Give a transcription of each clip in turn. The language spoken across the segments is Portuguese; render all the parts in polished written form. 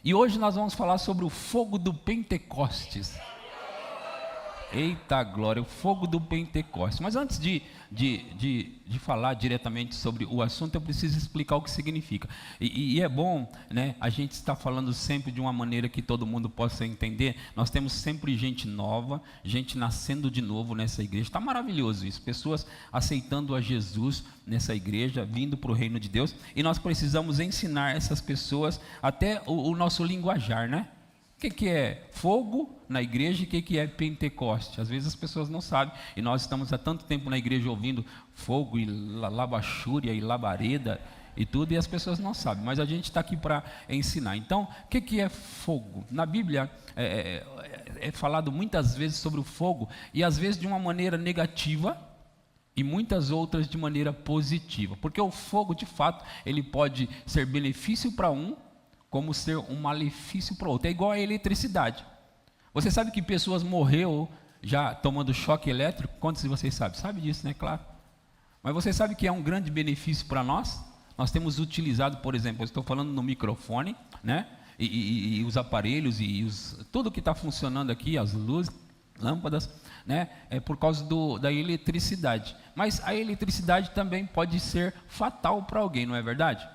E hoje nós vamos falar sobre o fogo do Pentecostes. Eita glória, o fogo do Pentecostes. Mas antes de falar diretamente sobre o assunto, eu preciso explicar o que significa. E é bom, né, a gente está falando sempre de uma maneira que todo mundo possa entender. Nós temos sempre gente nova, gente nascendo de novo nessa igreja. Está maravilhoso isso, pessoas aceitando a Jesus nessa igreja, vindo para o reino de Deus. E nós precisamos ensinar essas pessoas até o nosso linguajar, né? O que é fogo na igreja e o que é Pentecoste? Às vezes as pessoas não sabem, e nós estamos há tanto tempo na igreja ouvindo fogo e labachúria e labareda e tudo, e as pessoas não sabem, mas a gente está aqui para ensinar. Então, o que é fogo? Na Bíblia é falado muitas vezes sobre o fogo, e às vezes de uma maneira negativa, e muitas outras de maneira positiva, porque o fogo de fato, ele pode ser benefício para um, como ser um malefício para o outro. É igual a eletricidade. Você sabe que pessoas morreram já tomando choque elétrico? Quantos de vocês sabem? Sabe disso, né? Claro. Mas você sabe que é um grande benefício para nós? Nós temos utilizado, por exemplo, eu estou falando no microfone, né? E os aparelhos e tudo que está funcionando aqui, as luzes, lâmpadas, né? É por causa da eletricidade. Mas a eletricidade também pode ser fatal para alguém, não é verdade?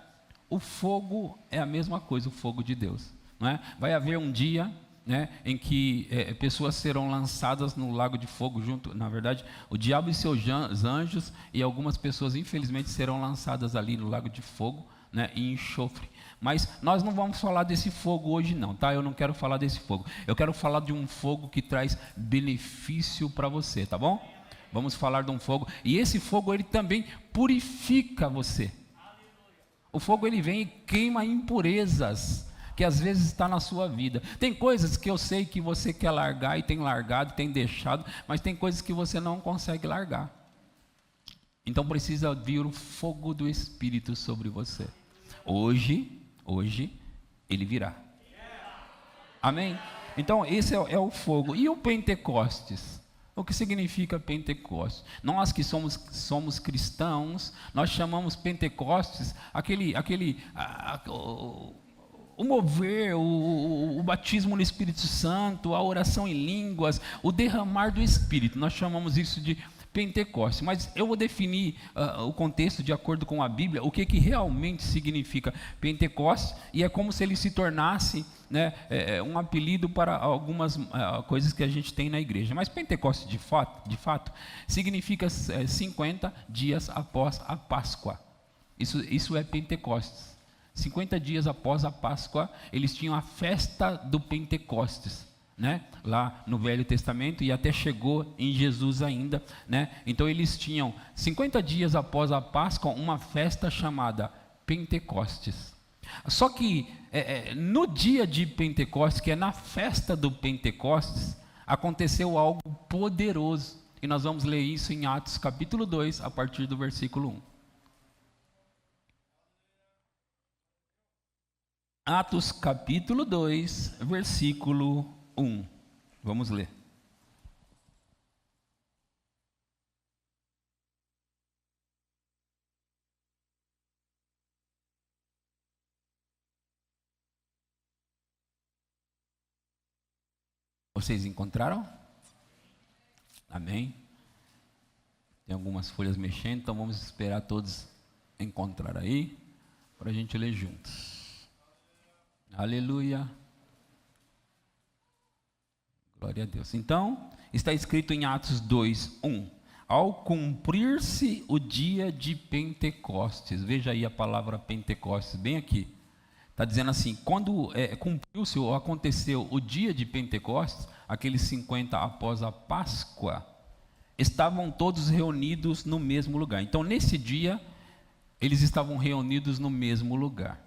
O fogo é a mesma coisa, o fogo de Deus, não é? Vai haver um dia, né, em que pessoas serão lançadas no lago de fogo junto, na verdade, o diabo e seus anjos, e algumas pessoas infelizmente serão lançadas ali no lago de fogo, né, e enxofre. Mas nós não vamos falar desse fogo hoje não, tá? Eu não quero falar desse fogo. Eu quero falar de um fogo que traz benefício para você, tá bom? Vamos falar de um fogo, e esse fogo ele também purifica você. O fogo ele vem e queima impurezas que às vezes está na sua vida. Tem coisas que eu sei que você quer largar e tem largado, tem deixado, mas tem coisas que você não consegue largar. Então precisa vir o fogo do Espírito sobre você. Hoje ele virá. Amém? Então esse é o fogo. E o Pentecostes? O que significa Pentecostes? Nós que somos cristãos, nós chamamos Pentecostes o mover, o batismo no Espírito Santo, a oração em línguas, o derramar do Espírito. Nós chamamos isso de Pentecostes. Mas eu vou definir o contexto de acordo com a Bíblia, o que realmente significa Pentecostes, e é como se ele se tornasse, né, um apelido para algumas coisas que a gente tem na igreja. Mas Pentecostes de fato significa 50 dias após a Páscoa. Isso é Pentecostes. 50 dias após a Páscoa, eles tinham a festa do Pentecostes, né? Lá no Velho Testamento, e até chegou em Jesus ainda, né? Então eles tinham 50 dias após a Páscoa uma festa chamada Pentecostes. Só que no dia de Pentecostes, que é na festa do Pentecostes, aconteceu algo poderoso, e nós vamos ler isso em Atos capítulo 2, a partir do versículo 1. Atos capítulo 2, versículo 1. Vamos ler. Vocês encontraram? Amém? Tem algumas folhas mexendo, então vamos esperar todos encontrar aí, para a gente ler juntos. Aleluia. Glória a Deus. Então, está escrito em Atos 2, 1. Ao cumprir-se o dia de Pentecostes. Veja aí a palavra Pentecostes, bem aqui. Está dizendo assim, quando cumpriu-se ou aconteceu o dia de Pentecostes, aqueles 50 após a Páscoa, estavam todos reunidos no mesmo lugar. Então, nesse dia, eles estavam reunidos no mesmo lugar.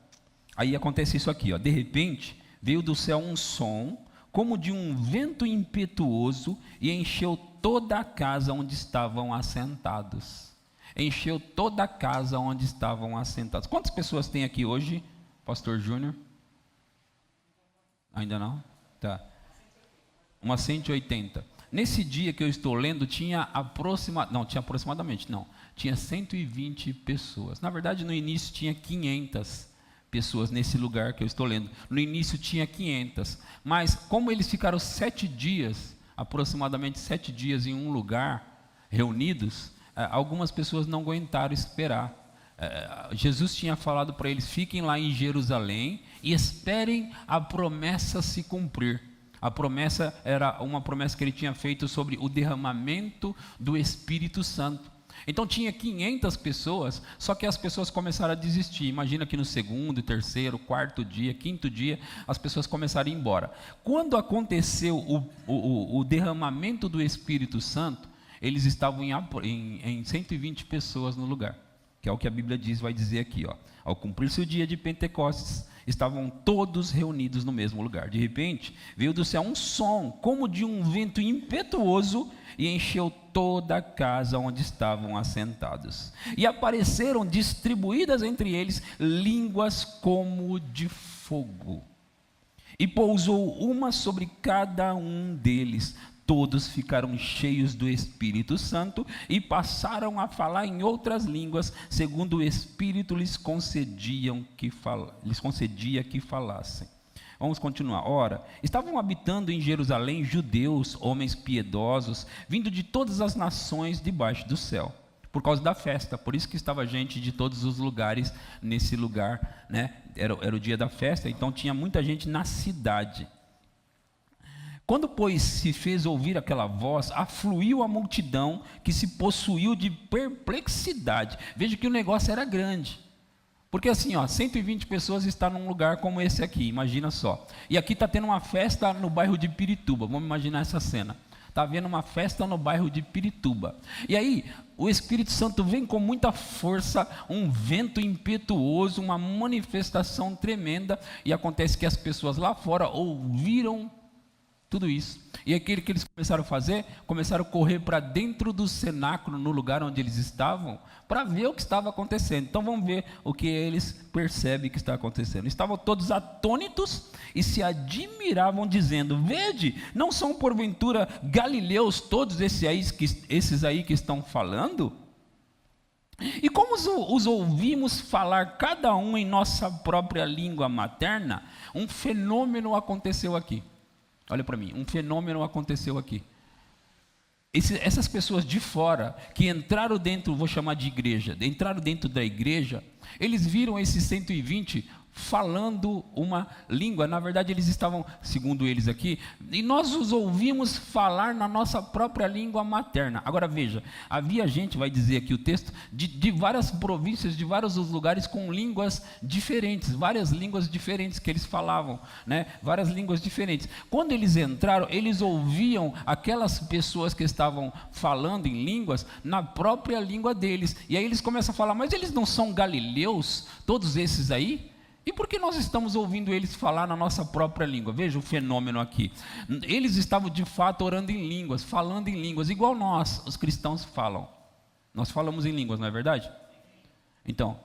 Aí acontece isso aqui, ó. De repente, veio do céu um som, como de um vento impetuoso, e encheu toda a casa onde estavam assentados. Encheu toda a casa onde estavam assentados. Quantas pessoas tem aqui hoje, Pastor Júnior? Ainda não? Tá. Umas 180. Nesse dia que eu estou lendo, tinha aproximadamente, tinha 120 pessoas. Na verdade, no início tinha 500 pessoas nesse lugar que eu estou lendo. No início tinha 500, mas como eles ficaram 7 dias, aproximadamente 7 dias em um lugar, reunidos, algumas pessoas não aguentaram esperar. Jesus tinha falado para eles: fiquem lá em Jerusalém e esperem a promessa se cumprir. A promessa era uma promessa que ele tinha feito sobre o derramamento do Espírito Santo. Então tinha 500 pessoas, só que as pessoas começaram a desistir. Imagina que no segundo, terceiro, quarto dia, quinto dia, as pessoas começaram a ir embora. Quando aconteceu o derramamento do Espírito Santo, eles estavam em 120 pessoas no lugar, que é o que a Bíblia diz, vai dizer aqui, ó. Ao cumprir-se o dia de Pentecostes, estavam todos reunidos no mesmo lugar. De repente, veio do céu um som, como de um vento impetuoso, e encheu toda a casa onde estavam assentados. E apareceram distribuídas entre eles línguas como de fogo. E pousou uma sobre cada um deles. Todos ficaram cheios do Espírito Santo e passaram a falar em outras línguas, segundo o Espírito lhes concedia que falassem. Vamos continuar. Ora, estavam habitando em Jerusalém judeus, homens piedosos, vindo de todas as nações debaixo do céu, por causa da festa. Por isso que estava gente de todos os lugares nesse lugar, né? Era o dia da festa, então tinha muita gente na cidade. Quando, pois, se fez ouvir aquela voz, afluiu a multidão, que se possuiu de perplexidade. Veja que o negócio era grande. Porque assim, 120 pessoas estão num lugar como esse aqui, imagina só. E aqui está tendo uma festa no bairro de Pirituba, vamos imaginar essa cena. Está havendo uma festa no bairro de Pirituba. E aí, o Espírito Santo vem com muita força, um vento impetuoso, uma manifestação tremenda, e acontece que as pessoas lá fora ouviram tudo isso. E aquilo que eles começaram a fazer, começaram a correr para dentro do cenáculo, no lugar onde eles estavam, para ver o que estava acontecendo. Então vamos ver o que eles percebem que está acontecendo. Estavam todos atônitos e se admiravam, dizendo: vede, não são porventura galileus todos esses aí que estão falando? E como os ouvimos falar cada um em nossa própria língua materna, um fenômeno aconteceu aqui. Olha para mim, um fenômeno aconteceu aqui. Essas pessoas de fora, que entraram dentro, vou chamar de igreja, entraram dentro da igreja, eles viram esses 120 falando uma língua. Na verdade eles estavam, segundo eles aqui, e nós os ouvimos falar na nossa própria língua materna. Agora veja, havia gente, vai dizer aqui o texto, de várias províncias, de vários lugares com línguas diferentes, várias línguas diferentes que eles falavam, né? Várias línguas diferentes. Quando eles entraram, eles ouviam aquelas pessoas que estavam falando em línguas na própria língua deles, e aí eles começam a falar: mas eles não são galileus, todos esses aí? E por que nós estamos ouvindo eles falar na nossa própria língua? Veja o fenômeno aqui. Eles estavam de fato orando em línguas, falando em línguas, igual nós, os cristãos, falam. Nós falamos em línguas, não é verdade? Então,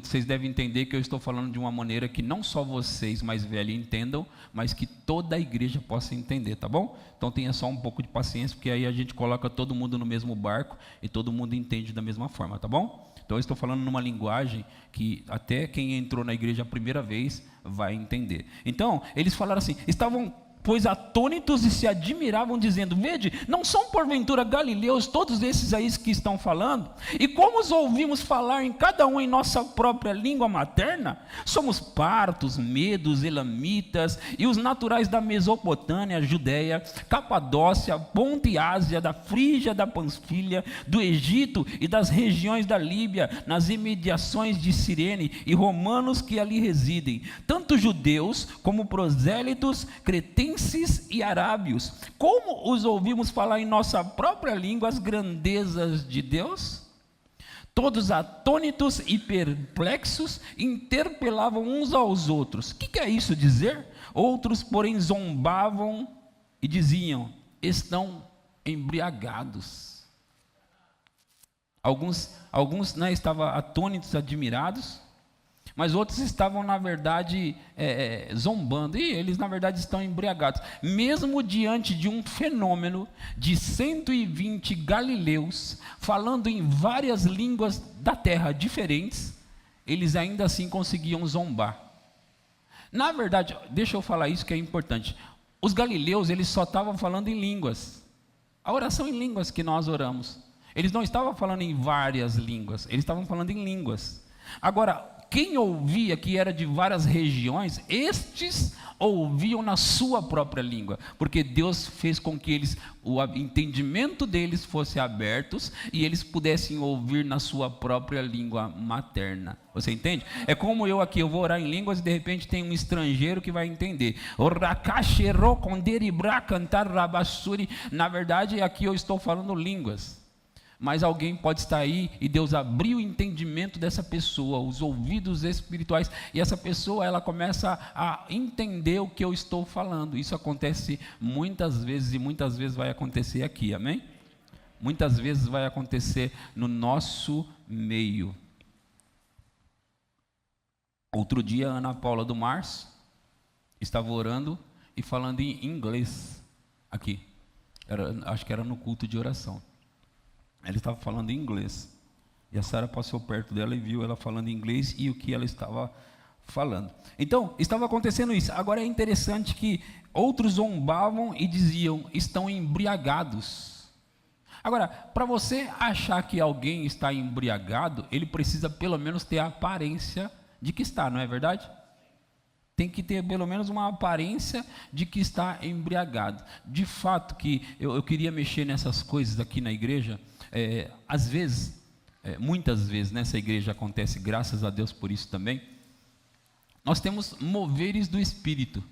vocês devem entender que eu estou falando de uma maneira que não só vocês mais velhos entendam, mas que toda a igreja possa entender, tá bom? Então tenha só um pouco de paciência, porque aí a gente coloca todo mundo no mesmo barco e todo mundo entende da mesma forma, tá bom? Então eu estou falando numa linguagem que até quem entrou na igreja a primeira vez vai entender. Então, eles falaram assim: estavam, pois, atônitos e se admiravam, dizendo: vede, não são porventura galileus todos esses aí que estão falando? E como os ouvimos falar em cada um em nossa própria língua materna? Somos partos, medos, elamitas e os naturais da Mesopotâmia, Judéia, Capadócia, Ponto e Ásia, da Frígia, da Panfilha, do Egito e das regiões da Líbia, nas imediações de Cirene, e romanos que ali residem, tanto judeus como prosélitos, cretenses e arábios. Como os ouvimos falar em nossa própria língua as grandezas de Deus? Todos atônitos e perplexos interpelavam uns aos outros: que é isso dizer? Outros, porém, zombavam e diziam: estão embriagados. Alguns estavam atônitos, admirados, mas outros estavam, na verdade, zombando, e eles, na verdade, estão embriagados. Mesmo diante de um fenômeno de 120 galileus, falando em várias línguas da terra diferentes, eles ainda assim conseguiam zombar. Na verdade, deixa eu falar isso que é importante. Os galileus, eles só estavam falando em línguas. A oração em línguas que nós oramos. Eles não estavam falando em várias línguas, eles estavam falando em línguas. Agora, quem ouvia que era de várias regiões, estes ouviam na sua própria língua, porque Deus fez com que o entendimento deles fosse abertos e eles pudessem ouvir na sua própria língua materna. Você entende? É como eu aqui, eu vou orar em línguas e de repente tem um estrangeiro que vai entender. Na verdade, aqui eu estou falando línguas. Mas alguém pode estar aí e Deus abriu o entendimento dessa pessoa, os ouvidos espirituais, e essa pessoa ela começa a entender o que eu estou falando. Isso acontece muitas vezes e muitas vezes vai acontecer aqui, amém? Muitas vezes vai acontecer no nosso meio. Outro dia, Ana Paula do Márcio estava orando e falando em inglês aqui. Acho que era no culto de oração. Ela estava falando em inglês. E a Sara passou perto dela e viu ela falando em inglês e o que ela estava falando. Então, estava acontecendo isso. Agora é interessante que outros zombavam e diziam, estão embriagados. Agora, para você achar que alguém está embriagado, ele precisa pelo menos ter a aparência de que está, não é verdade? Tem que ter pelo menos uma aparência de que está embriagado. De fato que eu queria mexer nessas coisas aqui na igreja. Às vezes, muitas vezes nessa igreja acontece, graças a Deus por isso também, nós temos moveres do Espírito.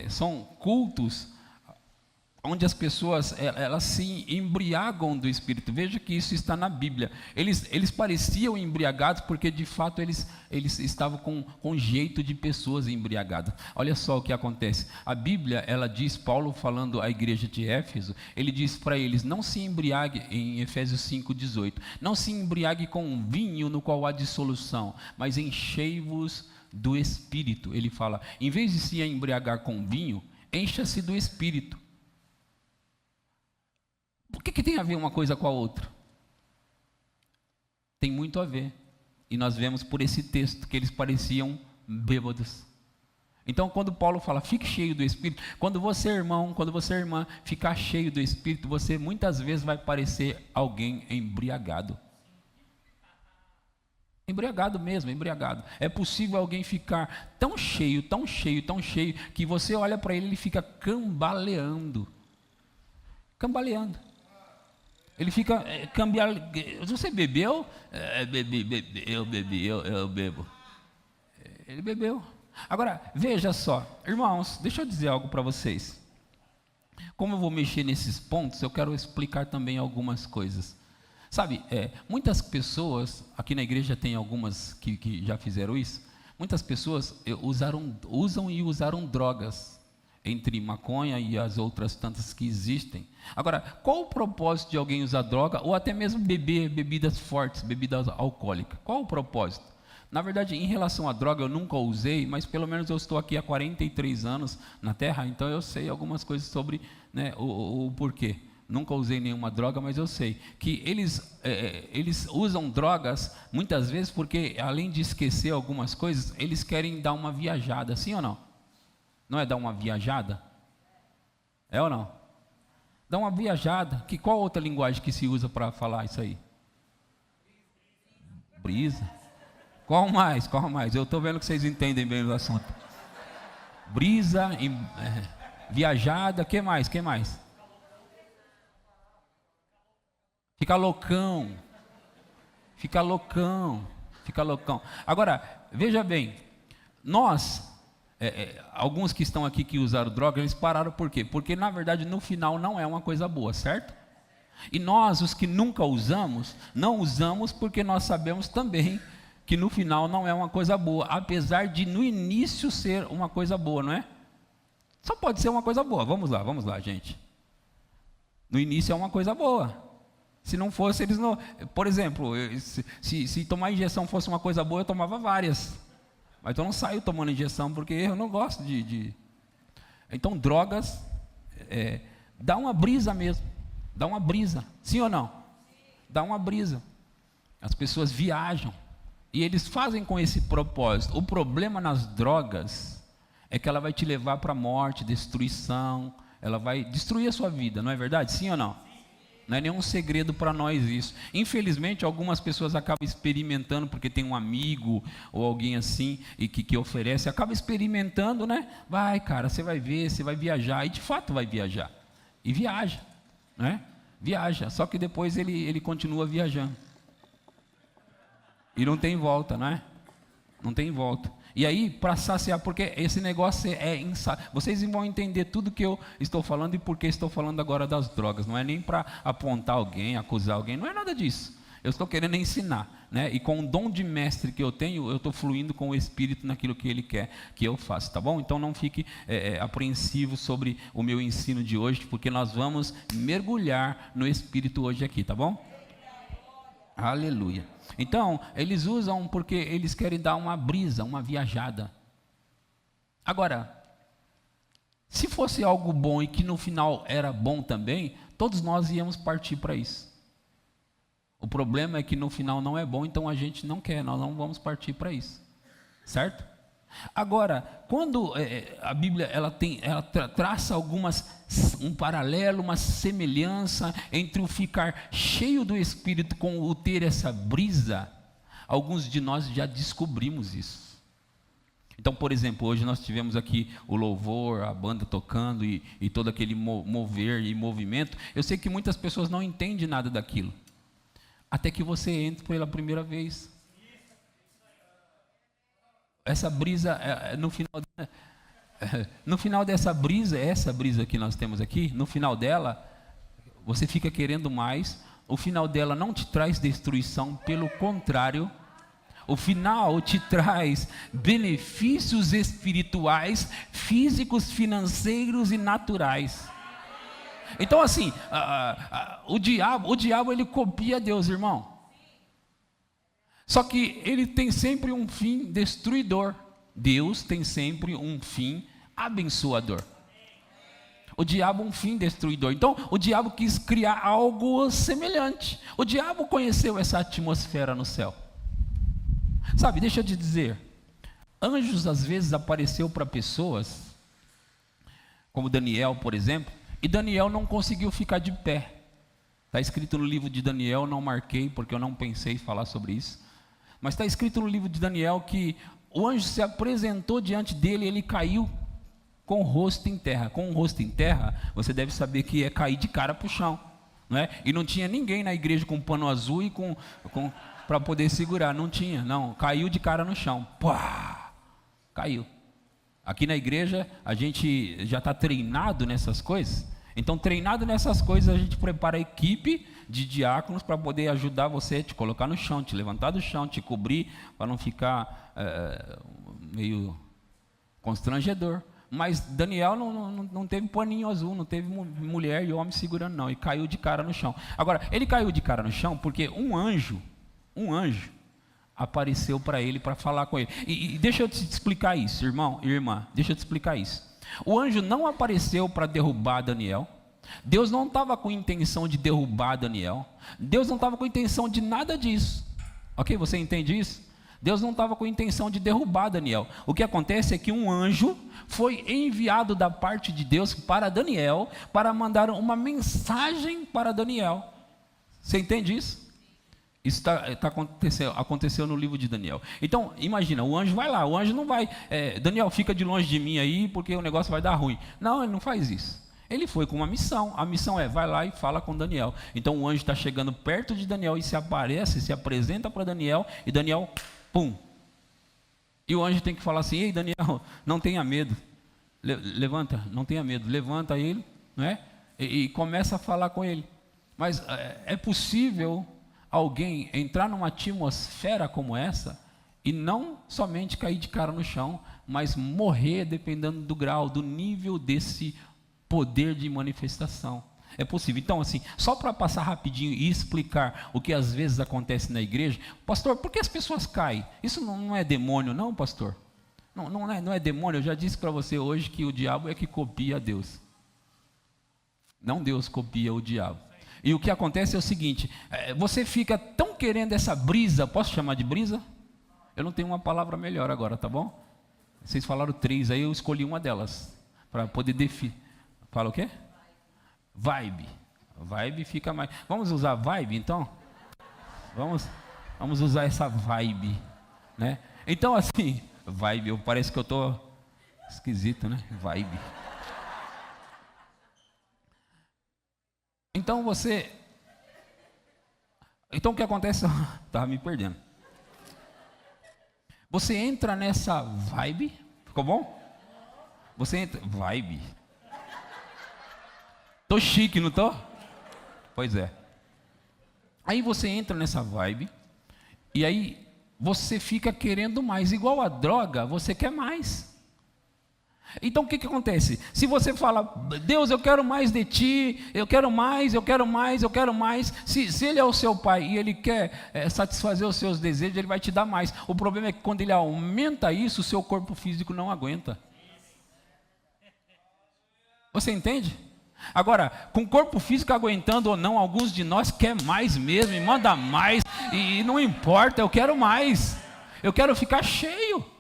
São cultos onde as pessoas elas se embriagam do Espírito. Veja que isso está na Bíblia. Eles pareciam embriagados porque de fato eles estavam com jeito de pessoas embriagadas. Olha só o que acontece. A Bíblia, ela diz, Paulo falando à igreja de Éfeso, ele diz para eles, não se embriague, em Efésios 5:18, não se embriague com vinho no qual há dissolução, mas enchei-vos do Espírito. Ele fala, em vez de se embriagar com vinho, encha-se do Espírito. Por que tem a ver uma coisa com a outra? Tem muito a ver. E nós vemos por esse texto que eles pareciam bêbados. Então, quando Paulo fala, fique cheio do Espírito, quando você, irmão, quando você, irmã, ficar cheio do Espírito, você muitas vezes vai parecer alguém embriagado. Embriagado mesmo, embriagado. É possível alguém ficar tão cheio, tão cheio, tão cheio, que você olha para ele e ele fica cambaleando. Cambaleando. Ele fica cambiando. Você bebeu? Eu bebi, eu bebo. Ele bebeu. Agora, veja só, irmãos, deixa eu dizer algo para vocês. Como eu vou mexer nesses pontos, eu quero explicar também algumas coisas. Sabe, muitas pessoas, aqui na igreja tem algumas que já fizeram isso, muitas pessoas usam e usaram drogas, entre maconha e as outras tantas que existem. Agora, qual o propósito de alguém usar droga ou até mesmo beber bebidas fortes, bebidas alcoólicas? Qual o propósito? Na verdade, em relação à droga, eu nunca usei, mas pelo menos eu estou aqui há 43 anos na Terra, então eu sei algumas coisas sobre, né, o porquê. Nunca usei nenhuma droga, mas eu sei que eles usam drogas muitas vezes porque, além de esquecer algumas coisas, eles querem dar uma viajada, sim ou não? Não é dar uma viajada? É ou não? Dar uma viajada. Qual outra linguagem que se usa para falar isso aí? Brisa. Qual mais? Qual mais? Eu estou vendo que vocês entendem bem o assunto. Brisa, viajada, que mais? Que mais? Fica loucão. Fica loucão. Fica loucão. Agora, veja bem, nós... alguns que estão aqui que usaram droga, eles pararam por quê? Porque na verdade no final não é uma coisa boa, certo? E nós, os que nunca usamos, não usamos porque nós sabemos também que no final não é uma coisa boa, apesar de no início ser uma coisa boa, não é? Só pode ser uma coisa boa, vamos lá gente. No início é uma coisa boa. Se não fosse, eles não... Por exemplo, se tomar injeção fosse uma coisa boa, eu tomava várias. Mas eu não saio tomando injeção porque eu não gosto de... Então, drogas, dá uma brisa mesmo. Dá uma brisa. Sim ou não? Dá uma brisa. As pessoas viajam. E eles fazem com esse propósito. O problema nas drogas é que ela vai te levar para a morte, destruição, ela vai destruir a sua vida, não é verdade? Sim ou não? Não é nenhum segredo para nós isso. Infelizmente, algumas pessoas acabam experimentando, porque tem um amigo ou alguém assim e que oferece, acaba experimentando, né? Vai, cara, você vai ver, você vai viajar, e de fato vai viajar. E viaja, né? Viaja, só que depois ele continua viajando. E não tem volta, não é? Não tem volta. E aí, para saciar, porque esse negócio vocês vão entender tudo que eu estou falando e por que estou falando agora das drogas. Não é nem para apontar alguém, acusar alguém, não é nada disso. Eu estou querendo ensinar, né? E com o dom de mestre que eu tenho, eu estou fluindo com o Espírito naquilo que Ele quer que eu faça, tá bom? Então não fique apreensivo sobre o meu ensino de hoje, porque nós vamos mergulhar no Espírito hoje aqui, tá bom? Aleluia. Então, eles usam porque eles querem dar uma brisa, uma viajada. Agora, se fosse algo bom e que no final era bom também, todos nós íamos partir para isso. O problema é que no final não é bom, então a gente não quer, nós não vamos partir para isso. Certo? Agora, quando a Bíblia ela traça um paralelo, uma semelhança entre o ficar cheio do Espírito com o ter essa brisa, alguns de nós já descobrimos isso. Então, por exemplo, hoje nós tivemos aqui o louvor, a banda tocando e todo aquele mover e movimento. Eu sei que muitas pessoas não entendem nada daquilo, até que você entra pela primeira vez. Essa brisa, no final dessa brisa, essa brisa que nós temos aqui, no final dela, você fica querendo mais. O final dela não te traz destruição, pelo contrário, o final te traz benefícios espirituais, físicos, financeiros e naturais. Então assim, o diabo ele copia Deus, irmão. Só que ele tem sempre um fim destruidor. Deus tem sempre um fim abençoador. O diabo um fim destruidor. Então o diabo quis criar algo semelhante. O diabo conheceu essa atmosfera no céu. Sabe, deixa eu te dizer, anjos às vezes apareceu para pessoas, como Daniel, por exemplo, e Daniel não conseguiu ficar de pé. Está escrito no livro de Daniel, não marquei porque eu não pensei em falar sobre isso. Mas está escrito no livro de Daniel que o anjo se apresentou diante dele e ele caiu com o rosto em terra. Com o rosto em terra, você deve saber que é cair de cara para o chão, não é? E não tinha ninguém na igreja com pano azul e para poder segurar, não tinha, não. Caiu de cara no chão, pá, caiu. Aqui na igreja a gente já está treinado nessas coisas. Então, treinado nessas coisas, a gente prepara a equipe de diáconos para poder ajudar você, te colocar no chão, te levantar do chão, te cobrir, para não ficar meio constrangedor. Mas Daniel não teve paninho azul, não teve mulher e homem segurando não, e caiu de cara no chão. Agora, ele caiu de cara no chão porque um anjo apareceu para ele, para falar com ele. E deixa eu te explicar isso, irmão e irmã, deixa eu te explicar isso. O anjo não apareceu para derrubar Daniel. Deus não estava com intenção de derrubar Daniel. Deus não estava com intenção de nada disso. Ok? Você entende isso? Deus não estava com intenção de derrubar Daniel. O que acontece é que um anjo foi enviado da parte de Deus para Daniel, para mandar uma mensagem para Daniel. Você entende isso? Isso aconteceu no livro de Daniel. Então, imagina, o anjo vai lá, o anjo não vai, Daniel, fica de longe de mim aí, porque o negócio vai dar ruim. Não, ele não faz isso. Ele foi com uma missão. A missão vai lá e fala com Daniel. Então o anjo está chegando perto de Daniel e se apresenta para Daniel, e Daniel, pum. E o anjo tem que falar assim: ei, Daniel, não tenha medo. Levanta, não tenha medo. Levanta ele, não é? E começa a falar com ele. Mas é possível alguém entrar numa atmosfera como essa e não somente cair de cara no chão, mas morrer dependendo do grau, do nível desse poder de manifestação. É possível. Então, assim, só para passar rapidinho e explicar o que às vezes acontece na igreja, pastor, por que as pessoas caem? Isso não é demônio, não, pastor? Não é demônio. Eu já disse para você hoje que o diabo é que copia Deus. Não Deus copia o diabo. E o que acontece é o seguinte: você fica tão querendo essa brisa, posso chamar de brisa? Eu não tenho uma palavra melhor agora, tá bom? Vocês falaram 3, aí eu escolhi uma delas, para poder definir. Fala o quê? Vibe. Vibe fica mais... Vamos usar vibe, então? Vamos usar essa vibe, né? Então, assim, vibe, parece que eu estou esquisito, né? Vibe. Então, Então, o que acontece... Estava me perdendo. Você entra nessa vibe, ficou bom? Você entra, vibe. Tô chique, não tô? Pois é. Aí você entra nessa vibe, e aí você fica querendo mais. Igual a droga, você quer mais. Então o que acontece? Se você fala, Deus, eu quero mais de ti, eu quero mais, eu quero mais, eu quero mais. Se ele é o seu pai e ele quer satisfazer os seus desejos, ele vai te dar mais. O problema é que quando ele aumenta isso, o seu corpo físico não aguenta. Você entende? Agora, com o corpo físico aguentando ou não, alguns de nós quer mais mesmo, e manda mais, e não importa, eu quero mais. Eu quero ficar cheio.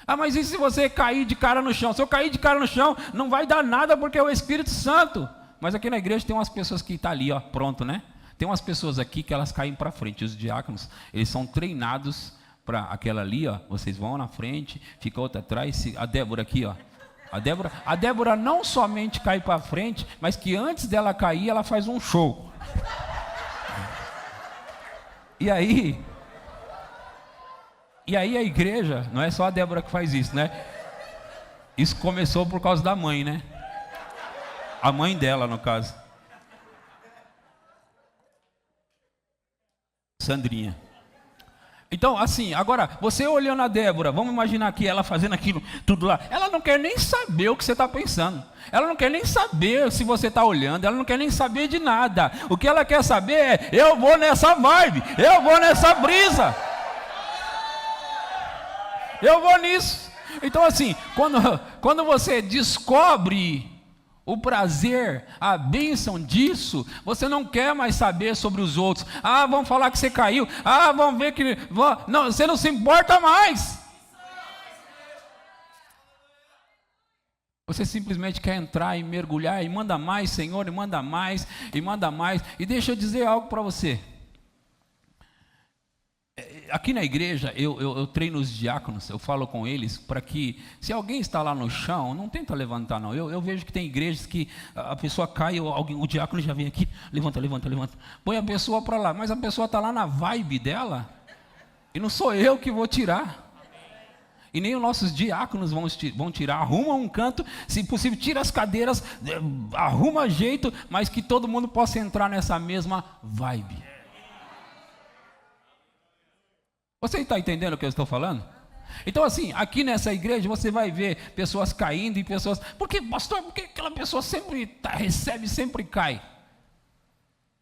Ah, mas e se você cair de cara no chão? Se eu cair de cara no chão, não vai dar nada porque é o Espírito Santo. Mas aqui na igreja tem umas pessoas que estão ali, ó, pronto, né? Tem umas pessoas aqui que elas caem para frente. Os diáconos, eles são treinados para aquela ali, ó. Vocês vão na frente, fica outra atrás. A Débora aqui, ó. A Débora não somente cai para frente, mas que antes dela cair, ela faz um show. E aí a igreja, não é só a Débora que faz isso, né? Isso começou por causa da mãe, né? A mãe dela, no caso. Sandrinha. Então, assim, agora, você olhando a Débora, vamos imaginar aqui ela fazendo aquilo, tudo lá. Ela não quer nem saber o que você está pensando. Ela não quer nem saber se você está olhando. Ela não quer nem saber de nada. O que ela quer saber é, eu vou nessa vibe, eu vou nessa brisa. Eu vou nisso. Então assim, quando você descobre o prazer, a bênção disso, você não quer mais saber sobre os outros. Ah, vão falar que você caiu. Ah, vão ver que... Não, você não se importa mais. Você simplesmente quer entrar e mergulhar e manda mais, Senhor, e manda mais, e manda mais. E deixa eu dizer algo para você. Aqui na igreja, eu treino os diáconos, eu falo com eles para que, se alguém está lá no chão, não tenta levantar não. Eu vejo que tem igrejas que a pessoa cai, o diácono já vem aqui, levanta, põe a pessoa para lá, mas a pessoa está lá na vibe dela, e não sou eu que vou tirar. E nem os nossos diáconos vão tirar. Arruma um canto, se possível tira as cadeiras, arruma jeito, mas que todo mundo possa entrar nessa mesma vibe. Você está entendendo o que eu estou falando? Então assim, aqui nessa igreja você vai ver pessoas caindo e pessoas... Pastor, por que aquela pessoa sempre recebe, sempre cai?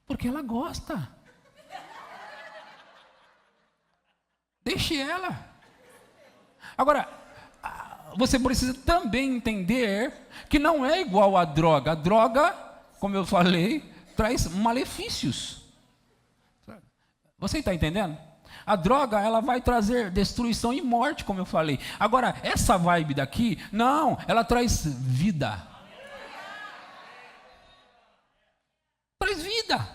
Porque ela gosta. Deixe ela. Agora, você precisa também entender que não é igual à droga. A droga, como eu falei, traz malefícios. Você está entendendo? A droga, ela vai trazer destruição e morte, como eu falei. Agora, essa vibe daqui, não, ela traz vida. Traz vida.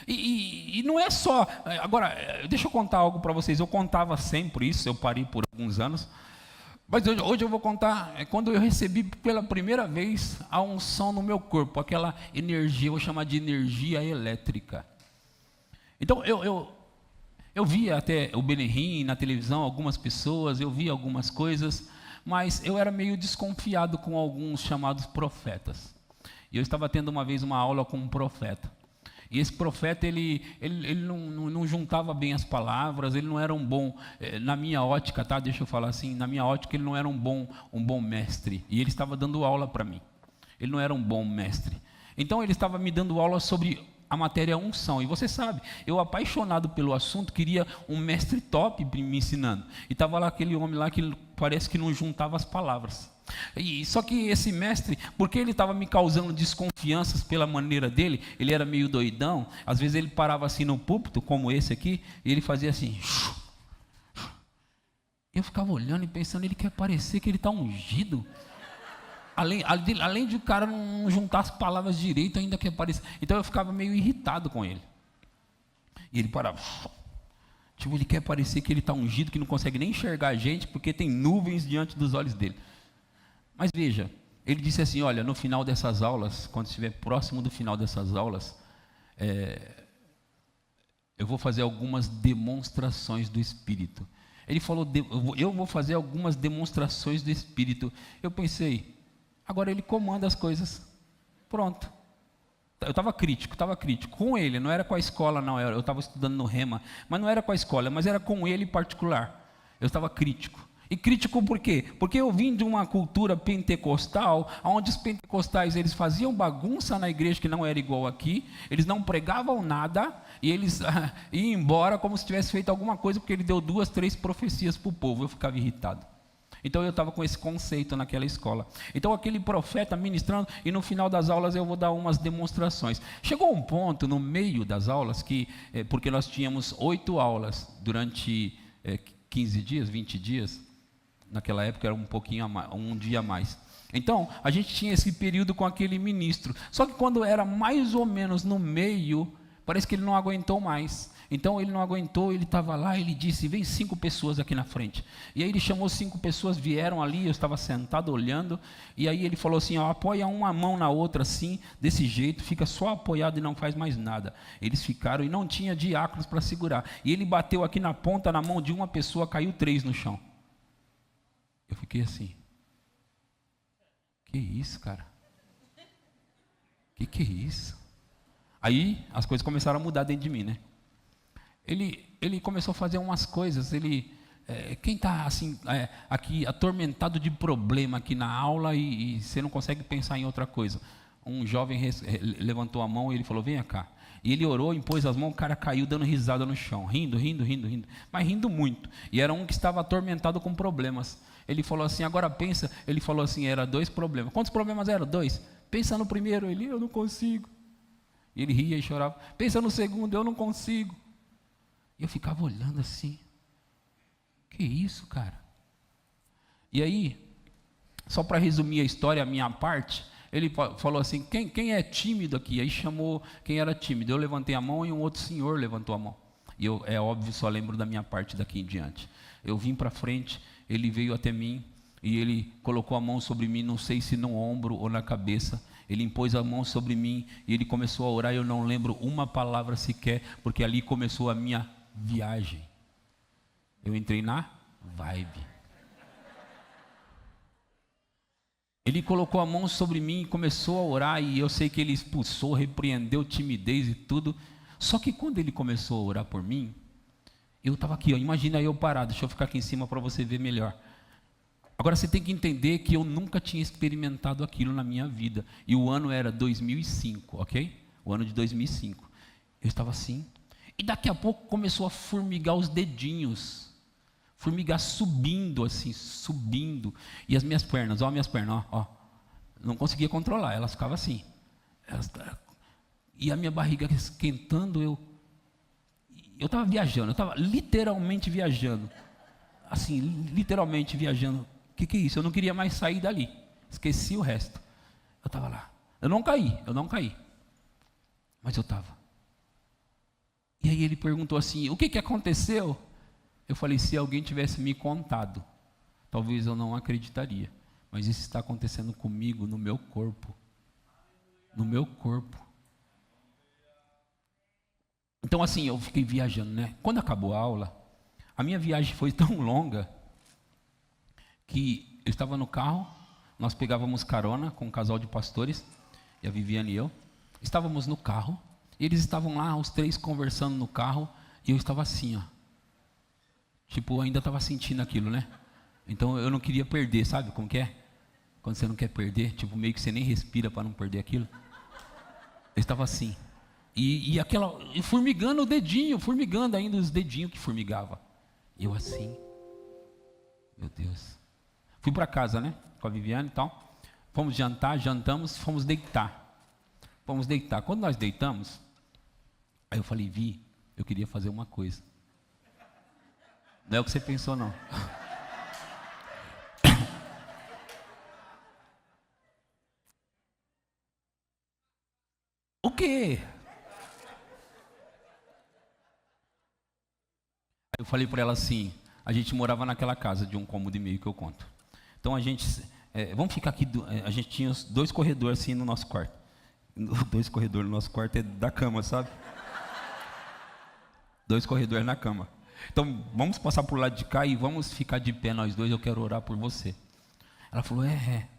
E não é só... Agora, deixa eu contar algo para vocês. Eu contava sempre isso, eu parei por alguns anos. Mas hoje eu vou contar, quando eu recebi pela primeira vez a unção no meu corpo, aquela energia, eu vou chamar de energia elétrica. Então, eu via até o Benihim na televisão, algumas pessoas, eu via algumas coisas, mas eu era meio desconfiado com alguns chamados profetas. E eu estava tendo uma vez uma aula com um profeta. E esse profeta, ele não juntava bem as palavras, ele não era um bom, na minha ótica, tá? Deixa eu falar assim, na minha ótica ele não era um bom mestre. E ele estava dando aula para mim. Ele não era um bom mestre. Então ele estava me dando aula sobre a matéria unção. E você sabe, eu apaixonado pelo assunto, queria um mestre top me ensinando. E estava lá aquele homem lá que parece que não juntava as palavras. Só que esse mestre, porque ele estava me causando desconfianças pela maneira dele, ele era meio doidão, às vezes ele parava assim no púlpito, como esse aqui, e ele fazia assim, Eu ficava olhando e pensando, ele quer parecer que ele está ungido. Além de o cara não juntar as palavras direito, ainda quer parecer. Então eu ficava meio irritado com ele. E ele parava. Tipo, ele quer parecer que ele está ungido, que não consegue nem enxergar a gente, porque tem nuvens diante dos olhos dele. Mas veja, ele disse assim, olha, no final dessas aulas, quando estiver próximo do final dessas aulas, eu vou fazer algumas demonstrações do Espírito. Ele falou, eu vou fazer algumas demonstrações do Espírito. Eu pensei, agora ele comanda as coisas. Pronto. Eu estava crítico. Com ele, não era com a escola, não. Eu estava estudando no Rema, mas não era com a escola, mas era com ele em particular. Eu estava crítico. E crítico por quê? Porque eu vim de uma cultura pentecostal, onde os pentecostais eles faziam bagunça na igreja que não era igual aqui, eles não pregavam nada, e eles iam embora como se tivesse feito alguma coisa, porque ele deu 2, 3 profecias para o povo. Eu ficava irritado. Então eu estava com esse conceito naquela escola. Então aquele profeta ministrando, e no final das aulas eu vou dar umas demonstrações. Chegou um ponto no meio das aulas, porque nós tínhamos 8 aulas durante 15 dias, 20 dias, naquela época era um pouquinho a mais, um dia a mais. Então a gente tinha esse período com aquele ministro, só que quando era mais ou menos no meio, parece que ele não aguentou mais. Então ele não aguentou, ele estava lá, ele disse, vem 5 pessoas aqui na frente. E aí ele chamou 5 pessoas, vieram ali, eu estava sentado olhando, e aí ele falou assim, ó, apoia uma mão na outra assim, desse jeito, fica só apoiado e não faz mais nada. Eles ficaram e não tinha diáconos para segurar. E ele bateu aqui na ponta, na mão de uma pessoa, caiu 3 no chão. Eu fiquei assim, que isso, cara? Que é isso? Aí as coisas começaram a mudar dentro de mim, né? Ele começou a fazer umas coisas, quem está assim, aqui atormentado de problema aqui na aula e você não consegue pensar em outra coisa. Um jovem levantou a mão e ele falou, venha cá. E ele orou, impôs as mãos, o cara caiu dando risada no chão, rindo, mas rindo muito. E era um que estava atormentado com problemas. Ele falou assim, agora pensa, ele falou assim, era 2 problemas. Quantos problemas eram? 2. Pensa no primeiro, eu não consigo. E ele ria e chorava. Pensa no segundo, eu não consigo. E eu ficava olhando assim, que isso, cara? E aí, só para resumir a história, a minha parte, ele falou assim, quem é tímido aqui? Aí chamou quem era tímido. Eu levantei a mão e um outro senhor levantou a mão. E eu, é óbvio, só lembro da minha parte daqui em diante. Eu vim para frente, ele veio até mim e ele colocou a mão sobre mim, não sei se no ombro ou na cabeça. Ele impôs a mão sobre mim e ele começou a orar. Eu não lembro uma palavra sequer, porque ali começou a minha viagem. Eu entrei na vibe. Ele colocou a mão sobre mim e começou a orar, e eu sei que ele expulsou, repreendeu timidez e tudo. Só que quando ele começou a orar por mim, eu estava aqui, ó, imagina eu parado, deixa eu ficar aqui em cima para você ver melhor. Agora você tem que entender que eu nunca tinha experimentado aquilo na minha vida. E o ano era 2005, ok? O ano de 2005. Eu estava assim. E daqui a pouco começou a formigar os dedinhos. Formigar subindo, assim, subindo. E as minhas pernas, ó, ó. Não conseguia controlar, elas ficavam assim. E a minha barriga esquentando, eu estava viajando, eu estava literalmente viajando. Assim, literalmente viajando. O que é isso? Eu não queria mais sair dali. Esqueci o resto. Eu estava lá. Eu não caí. Mas eu estava. E aí ele perguntou assim, o que aconteceu? Eu falei, se alguém tivesse me contado, talvez eu não acreditaria. Mas isso está acontecendo comigo, no meu corpo. No meu corpo. Então assim, eu fiquei viajando, né? Quando acabou a aula, a minha viagem foi tão longa, que eu estava no carro, nós pegávamos carona com um casal de pastores, e a Viviane e eu, estávamos no carro, e eles estavam lá, os 3 conversando no carro, e eu estava assim, ó. Tipo, eu ainda estava sentindo aquilo, né? Então eu não queria perder, sabe como que é? Quando você não quer perder, tipo, meio que você nem respira para não perder aquilo. Eu estava assim. E formigando o dedinho, formigando ainda os dedinhos que formigava. Eu assim. Meu Deus. Fui para casa, né? Com a Viviane e tal. Fomos jantar, jantamos, fomos deitar. Quando nós deitamos, aí eu falei, Vi, eu queria fazer uma coisa. Não é o que você pensou, não. quê? Eu falei para ela assim, a gente morava naquela casa de 1,5 cômodo que eu conto. Então a gente, vamos ficar aqui, a gente tinha 2 corredores assim no nosso quarto. 2 corredores no nosso quarto é da cama, sabe? 2 corredores na cama. Então vamos passar por lado de cá e vamos ficar de pé nós dois, eu quero orar por você. Ela falou,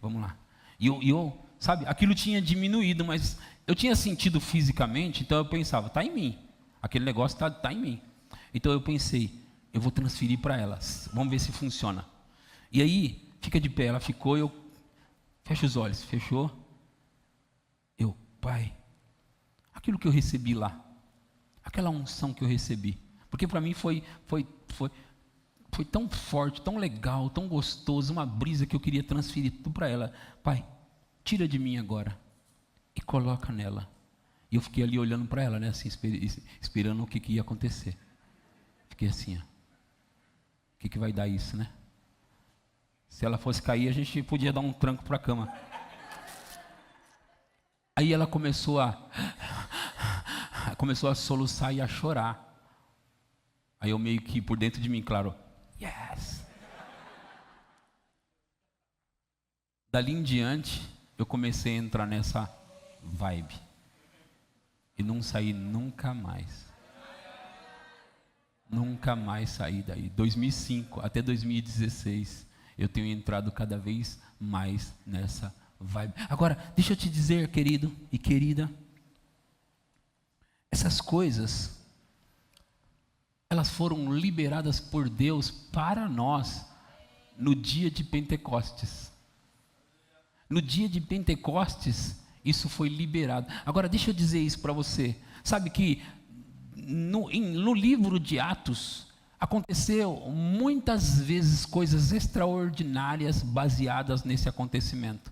vamos lá. E eu, sabe, aquilo tinha diminuído, mas eu tinha sentido fisicamente, então eu pensava, está em mim. Aquele negócio está em mim. Então eu pensei, eu vou transferir para ela, vamos ver se funciona. E aí, fica de pé, ela ficou, eu fecho os olhos, fechou. Eu, Pai, aquilo que eu recebi lá, aquela unção que eu recebi, porque para mim foi tão forte, tão legal, tão gostoso, uma brisa que eu queria transferir tudo para ela. Pai, tira de mim agora e coloca nela. E eu fiquei ali olhando para ela, né, assim, esperando o que ia acontecer. Fiquei assim, ó. O que vai dar isso, né? Se ela fosse cair, a gente podia dar um tranco para a cama. Aí ela começou a soluçar e a chorar. Aí eu meio que por dentro de mim, claro, yes. Dali em diante, eu comecei a entrar nessa vibe. E não saí nunca mais. Nunca mais saí daí. 2005 até 2016, eu tenho entrado cada vez mais nessa vibe. Agora, deixa eu te dizer, querido e querida, essas coisas, elas foram liberadas por Deus para nós no dia de Pentecostes. No dia de Pentecostes, isso foi liberado. Agora, deixa eu dizer isso para você. Sabe que no livro de Atos, aconteceu muitas vezes coisas extraordinárias baseadas nesse acontecimento.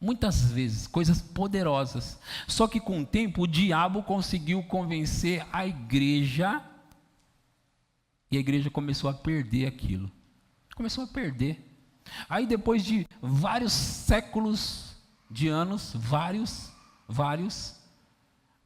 Muitas vezes, coisas poderosas. Só que com o tempo, o diabo conseguiu convencer a igreja, e a igreja começou a perder aquilo. Começou a perder. Aí depois de vários séculos de anos, vários,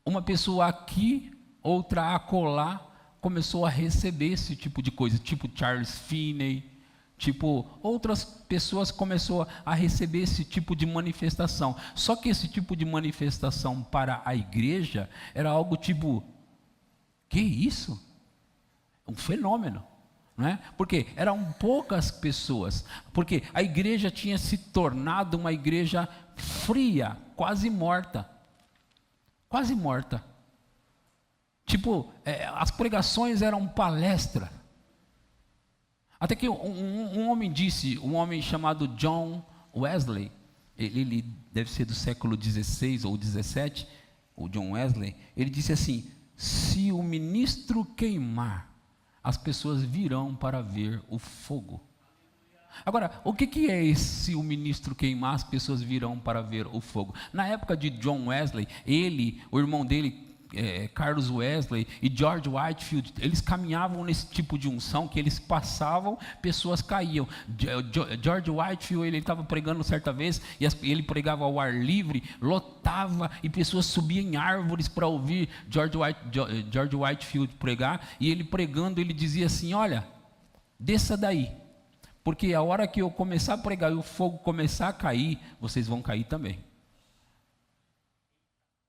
uma pessoa aqui, outra acolá, começou a receber esse tipo de coisa, tipo Charles Finney, tipo outras pessoas começou a receber esse tipo de manifestação. Só que esse tipo de manifestação para a igreja era algo tipo, que isso? Um fenômeno, não é? Porque eram poucas pessoas, porque a igreja tinha se tornado uma igreja fria, quase morta. Tipo, as pregações eram palestra. Até que um homem chamado John Wesley, ele deve ser do século 16 ou 17, o John Wesley, ele disse assim, se o ministro queimar, as pessoas virão para ver o fogo. Agora, o que é esse o ministro queimar, as pessoas virão para ver o fogo? Na época de John Wesley, o irmão dele, Carlos Wesley e George Whitefield, eles caminhavam nesse tipo de unção que eles passavam, pessoas caíam. George Whitefield, ele estava pregando certa vez, e ele pregava ao ar livre, lotava, e pessoas subiam em árvores para ouvir George Whitefield pregar, e ele pregando, ele dizia assim, olha, desça daí, porque a hora que eu começar a pregar e o fogo começar a cair, vocês vão cair também.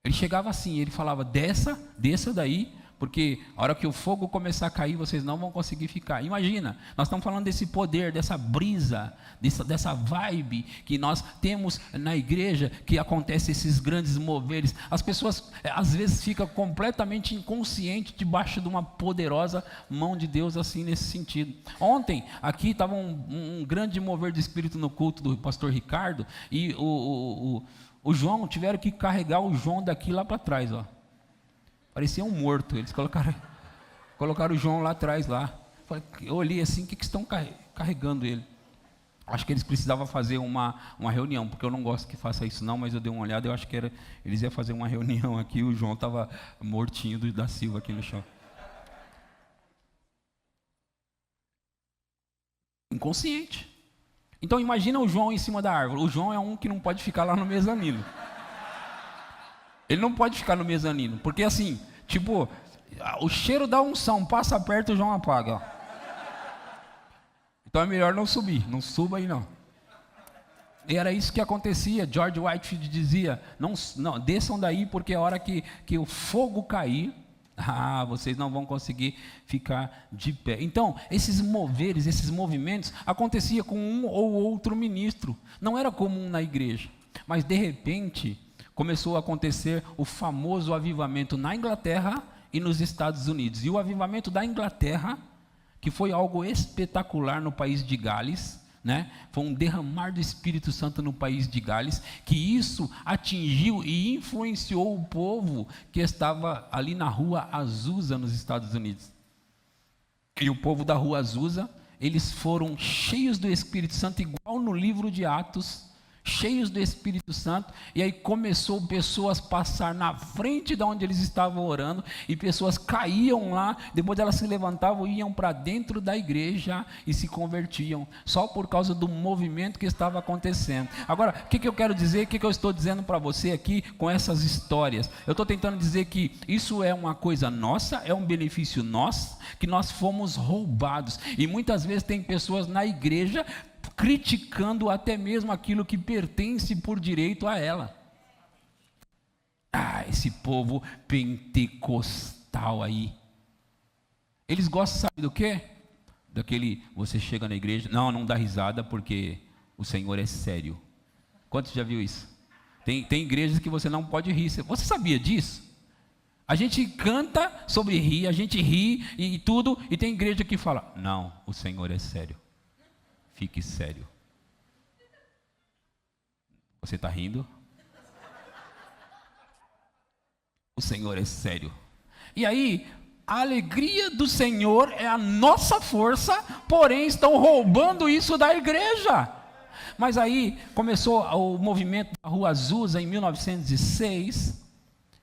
Ele chegava assim, ele falava, desça daí, porque a hora que o fogo começar a cair, vocês não vão conseguir ficar. Imagina, nós estamos falando desse poder, dessa brisa, dessa vibe que nós temos na igreja, que acontece esses grandes moveres. As pessoas, às vezes, ficam completamente inconscientes debaixo de uma poderosa mão de Deus, assim, nesse sentido. Ontem, aqui estava um grande mover de espírito no culto do pastor Ricardo, e o João, tiveram que carregar o João daqui lá para trás, ó. Parecia um morto. Eles colocaram o João lá atrás, lá. Eu olhei assim, o que estão carregando ele? Acho que eles precisavam fazer uma reunião, porque eu não gosto que faça isso não, mas eu dei uma olhada, eu acho que eles iam fazer uma reunião aqui, o João estava mortinho da Silva aqui no chão. Inconsciente. Então imagina o João em cima da árvore. O João é um que não pode ficar lá no mezanino. Ele não pode ficar no mezanino, porque assim, tipo, o cheiro da unção passa perto, o João apaga. Ó. Então é melhor não subir, não suba aí não. E era isso que acontecia. George Whitefield dizia: não, desçam daí, porque a hora que o fogo cair, vocês não vão conseguir ficar de pé. Então, esses moveres, esses movimentos, acontecia com um ou outro ministro. Não era comum na igreja. Mas, de repente, começou a acontecer o famoso avivamento na Inglaterra e nos Estados Unidos. E o avivamento da Inglaterra, que foi algo espetacular no país de Gales, né? Foi um derramar do Espírito Santo no país de Gales, que isso atingiu e influenciou o povo que estava ali na rua Azusa, nos Estados Unidos. E o povo da rua Azusa, eles foram cheios do Espírito Santo, igual no livro de Atos, cheios do Espírito Santo, e aí começou pessoas passar na frente de onde eles estavam orando, e pessoas caíam lá, depois elas se levantavam e iam para dentro da igreja e se convertiam, só por causa do movimento que estava acontecendo. Agora, o que eu quero dizer, o que eu estou dizendo para você aqui com essas histórias? Eu estou tentando dizer que isso é uma coisa nossa, é um benefício nosso, que nós fomos roubados, e muitas vezes tem pessoas na igreja criticando até mesmo aquilo que pertence por direito a ela. Esse povo pentecostal aí, eles gostam, sabe do quê? Daquele, você chega na igreja, não dá risada porque o Senhor é sério. Quantos já viu isso? Tem igrejas que você não pode rir. Você sabia disso? A gente canta sobre rir, a gente ri e tudo, e tem igreja que fala, não, o Senhor é sério. Fique sério. Você está rindo? O Senhor é sério. E aí, a alegria do Senhor é a nossa força, porém estão roubando isso da igreja. Mas aí começou o movimento da Rua Azusa em 1906.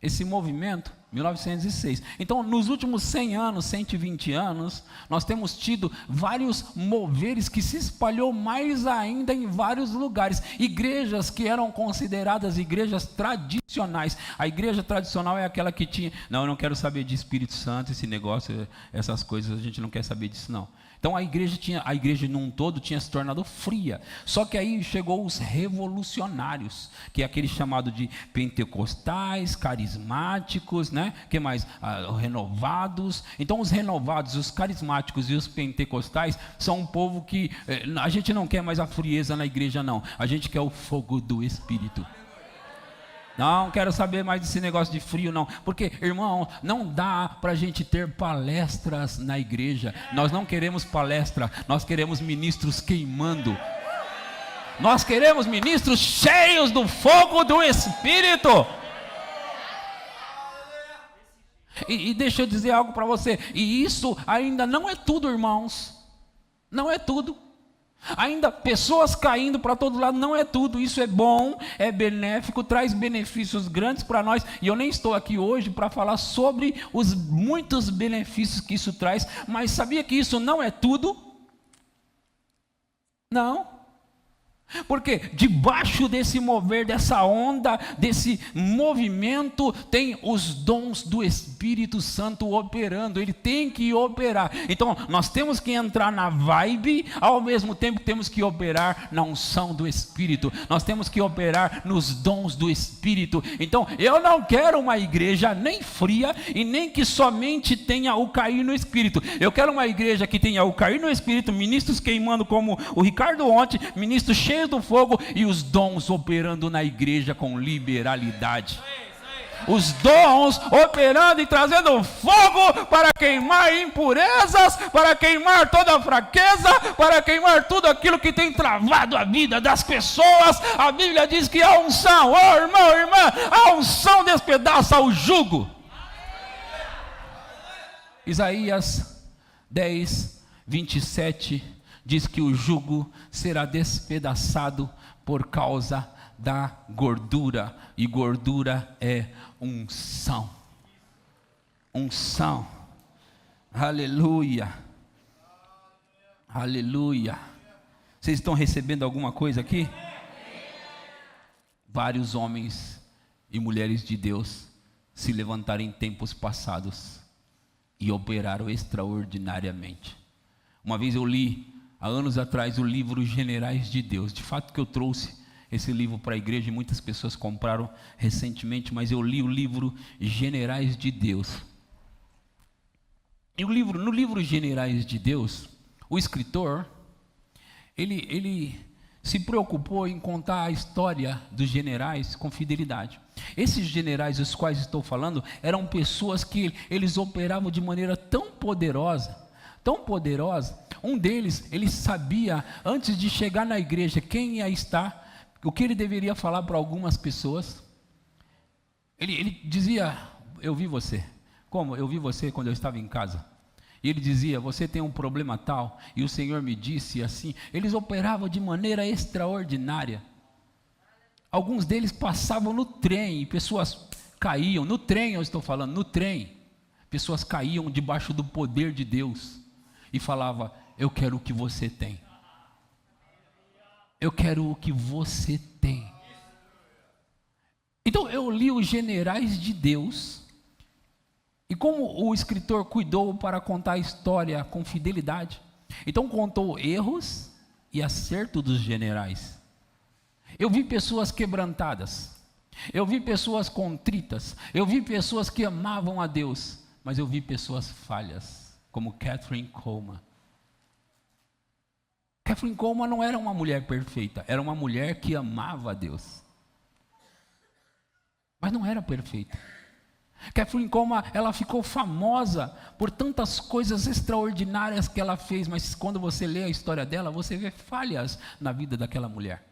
Esse movimento, 1906. Então, nos últimos 100 anos, 120 anos, nós temos tido vários moveres que se espalhou mais ainda em vários lugares. Igrejas que eram consideradas igrejas tradicionais. A igreja tradicional é aquela que tinha, eu não quero saber de Espírito Santo, esse negócio, essas coisas, a gente não quer saber disso não. Então a igreja num todo tinha se tornado fria. Só que aí chegou os revolucionários, que é aquele chamado de pentecostais, carismáticos, né? Que mais? Renovados. Então os renovados, os carismáticos e os pentecostais são um povo que a gente não quer mais a frieza na igreja não. A gente quer o fogo do Espírito. Não quero saber mais desse negócio de frio não, porque irmão, não dá para a gente ter palestras na igreja. Nós não queremos palestra, nós queremos ministros queimando. Nós queremos ministros cheios do fogo do Espírito. E deixa eu dizer algo para você, e isso ainda não é tudo, irmãos, não é tudo. Ainda pessoas caindo para todo lado não é tudo. Isso é bom, é benéfico, traz benefícios grandes para nós. E eu nem estou aqui hoje para falar sobre os muitos benefícios que isso traz. Mas sabia que isso não é tudo? Não. Porque debaixo desse mover, dessa onda, desse movimento, tem os dons do Espírito Santo operando. Ele tem que operar. Então nós temos que entrar na vibe, ao mesmo tempo temos que operar na unção do Espírito. Nós temos que operar nos dons do Espírito. Então eu não quero uma igreja nem fria e nem que somente tenha o cair no Espírito. Eu quero uma igreja que tenha o cair no Espírito, ministros queimando como o Ricardo ontem, ministros cheios do fogo e os dons operando na igreja com liberalidade. Os dons operando e trazendo fogo para queimar impurezas, para queimar toda a fraqueza, para queimar tudo aquilo que tem travado a vida das pessoas. A Bíblia diz que a unção, irmão, irmã, a unção despedaça o jugo. Isaías 10, 27 diz que o jugo será despedaçado por causa da gordura, e gordura é unção. Unção. Aleluia. Aleluia. Vocês estão recebendo alguma coisa aqui? Vários homens e mulheres de Deus se levantaram em tempos passados e operaram extraordinariamente. Uma vez eu li, há anos atrás, o livro Generais de Deus. De fato que eu trouxe esse livro para a igreja e muitas pessoas compraram recentemente, mas eu li o livro Generais de Deus. E no livro Generais de Deus, o escritor, ele se preocupou em contar a história dos generais com fidelidade. Esses generais dos quais estou falando eram pessoas que eles operavam de maneira tão poderosa, um deles, ele sabia, antes de chegar na igreja, quem ia estar, o que ele deveria falar para algumas pessoas. Ele dizia, eu vi você. Como? Eu vi você quando eu estava em casa. E ele dizia, você tem um problema tal, e o Senhor me disse assim. Eles operavam de maneira extraordinária. Alguns deles passavam no trem, e pessoas caíam, no trem eu estou falando, no trem. Pessoas caíam debaixo do poder de Deus, e falava, eu quero o que você tem. Eu quero o que você tem. Então eu li os Generais de Deus, e como o escritor cuidou para contar a história com fidelidade, então contou erros e acerto dos generais. Eu vi pessoas quebrantadas, eu vi pessoas contritas, eu vi pessoas que amavam a Deus, mas eu vi pessoas falhas, como Kathryn Kuhlman. Kathryn Kuhlman não era uma mulher perfeita, era uma mulher que amava a Deus, mas não era perfeita. Kathryn Kuhlman, ela ficou famosa por tantas coisas extraordinárias que ela fez, mas quando você lê a história dela, você vê falhas na vida daquela mulher.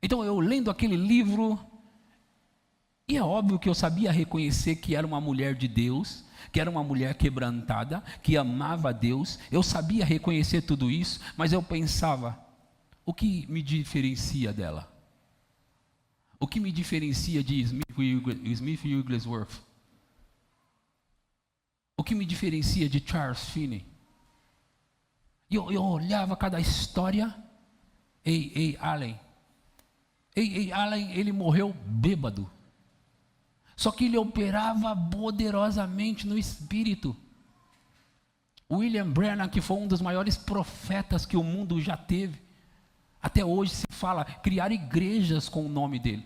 Então eu lendo aquele livro, e é óbvio que eu sabia reconhecer que era uma mulher de Deus, que era uma mulher quebrantada, que amava a Deus, eu sabia reconhecer tudo isso, mas eu pensava, o que me diferencia dela? O que me diferencia de Smith Wigglesworth? O que me diferencia de Charles Finney? Eu olhava cada história. Allen, ele morreu bêbado. Só que ele operava poderosamente no espírito. William Branham, que foi um dos maiores profetas que o mundo já teve. Até hoje se fala, criar igrejas com o nome dele.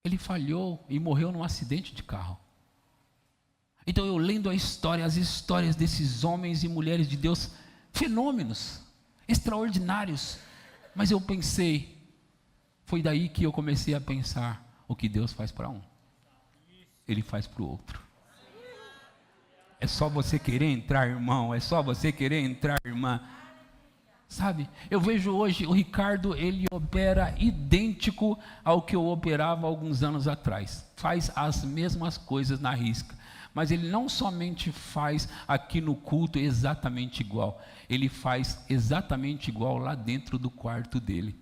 Ele falhou e morreu num acidente de carro. Então eu lendo as histórias desses homens e mulheres de Deus, fenômenos, extraordinários. Mas eu pensei, foi daí que eu comecei a pensar, o que Deus faz para um, Ele faz para o outro. É só você querer entrar, irmão, é só você querer entrar, irmã. Sabe, eu vejo hoje o Ricardo, ele opera idêntico ao que eu operava alguns anos atrás. Faz as mesmas coisas na risca. Mas ele não somente faz aqui no culto exatamente igual. Ele faz exatamente igual lá dentro do quarto dele.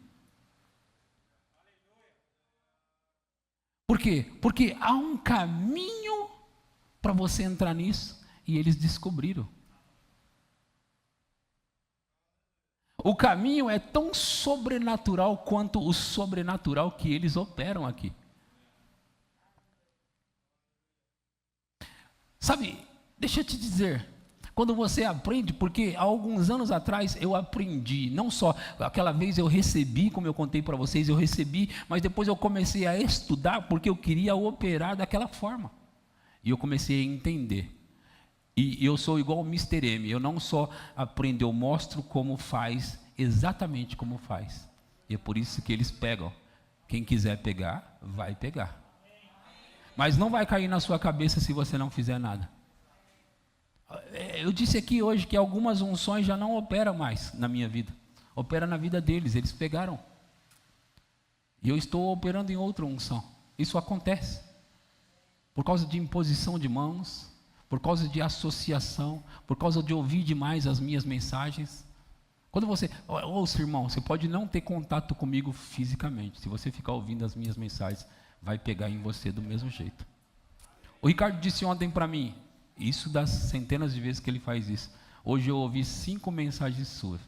Por quê? Porque há um caminho para você entrar nisso. E eles descobriram. O caminho é tão sobrenatural quanto o sobrenatural que eles operam aqui. Sabe, deixa eu te dizer, quando você aprende, porque há alguns anos atrás eu aprendi, não só aquela vez eu recebi, como eu contei para vocês, eu recebi, mas depois eu comecei a estudar porque eu queria operar daquela forma. E eu comecei a entender. E eu sou igual ao Mr. M, eu não só aprendo, eu mostro como faz, exatamente como faz. E é por isso que eles pegam. Quem quiser pegar, vai pegar. Mas não vai cair na sua cabeça se você não fizer nada. Eu disse aqui hoje que algumas unções já não operam mais na minha vida. Opera na vida deles, eles pegaram. E eu estou operando em outra unção. Isso acontece. Por causa de imposição de mãos, por causa de associação, por causa de ouvir demais as minhas mensagens. Quando você, ouça irmão, você pode não ter contato comigo fisicamente, se você ficar ouvindo as minhas mensagens, vai pegar em você do mesmo jeito. O Ricardo disse ontem para mim, isso das centenas de vezes que ele faz isso, hoje eu ouvi 5 mensagens suas.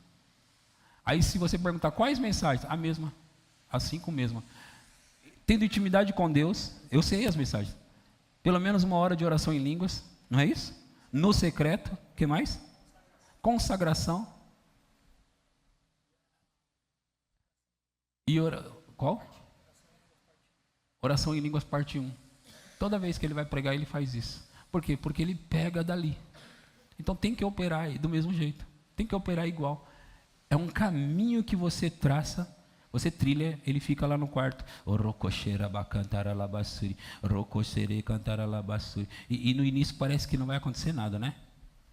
Aí se você perguntar, quais mensagens? A mesma. às 5 mesmo. Tendo intimidade com Deus, eu sei as mensagens. Pelo menos 1 hora de oração em línguas, não é isso? No secreto, o que mais? Consagração. E qual? Oração em línguas parte 1. Toda vez que ele vai pregar, ele faz isso. Por quê? Porque ele pega dali. Então tem que operar do mesmo jeito. Tem que operar igual. É um caminho que você traça, você trilha, ele fica lá no quarto. E no início parece que não vai acontecer nada, né?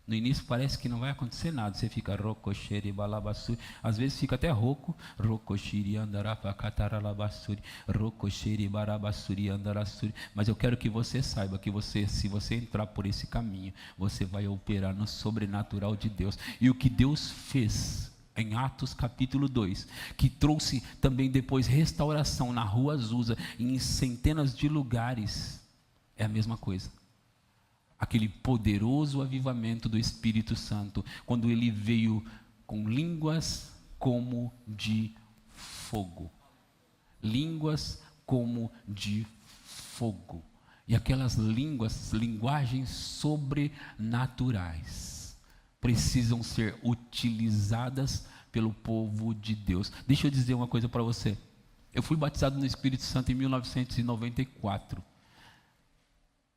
No início parece que não vai acontecer nada. Você fica rocoxere balabassuri. Às vezes fica até rouco. Rocoxiri andarapakataralabassuri. Rocoxere barabassuri andarassuri. Mas eu quero que você saiba que se você entrar por esse caminho, você vai operar no sobrenatural de Deus. E o que Deus fez em Atos capítulo 2, que trouxe também depois restauração na Rua Azusa, em centenas de lugares, é a mesma coisa. Aquele poderoso avivamento do Espírito Santo, quando ele veio com línguas como de fogo. Línguas como de fogo. E aquelas linguagens sobrenaturais, precisam ser utilizadas pelo povo de Deus. Deixa eu dizer uma coisa para você. Eu fui batizado no Espírito Santo em 1994.